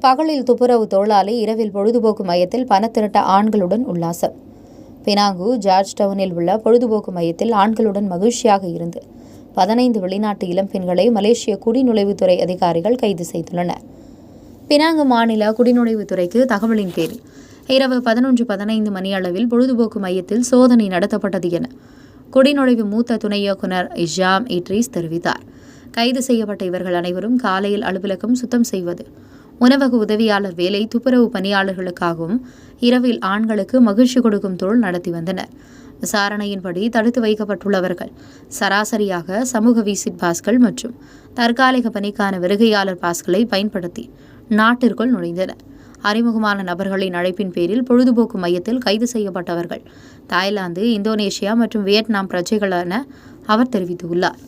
பகலில் துப்புரவு தொழிலாளி, இரவில் பொழுதுபோக்கு மையத்தில் பணத்திரட்ட ஆண்களுடன் உல்லாசம். பினாங்கு ஜார்ஜ் டவுனில் உள்ள பொழுதுபோக்கு மையத்தில் ஆண்களுடன் மகிழ்ச்சியாக இருந்து 15 வெளிநாட்டு இளம்பெண்களை மலேசிய குடிநுழைவுத்துறை அதிகாரிகள் கைது செய்துள்ளனர். பினாங்கு மாநில குடிநுழைவுத்துறைக்கு தகவலின் பேரில் இரவு 11:15 மணியளவில் பொழுதுபோக்கு மையத்தில் சோதனை நடத்தப்பட்டது என குடிநுழைவு மூத்த துணை இயக்குநர் இஜாம் இட்ரீஸ் தெரிவித்தார். கைது செய்யப்பட்ட இவர்கள் அனைவரும் காலையில் அலுவலகம் சுத்தம் செய்வது, உணவக உதவியாளர் வேலை, துப்புரவு பணியாளர்களுக்காகவும் இரவில் ஆண்களுக்கு மகிழ்ச்சி கொடுக்கும் தொழில் நடத்தி வந்தனர். விசாரணையின்படி தடுத்து வைக்கப்பட்டுள்ளவர்கள் சராசரியாக சமூக விசிட் பாஸ்கள் மற்றும் தற்காலிக பணிக்கான வருகையாளர் பாஸ்களை பயன்படுத்தி நாட்டிற்குள் நுழைந்தனர். அறிமுகமான நபர்களின் அழைப்பின் பேரில் பொழுதுபோக்கு மையத்தில் கைது செய்யப்பட்டவர்கள் தாய்லாந்து, இந்தோனேஷியா மற்றும் வியட்நாம் பிரஜைகள் என அவர் தெரிவித்துள்ளார்.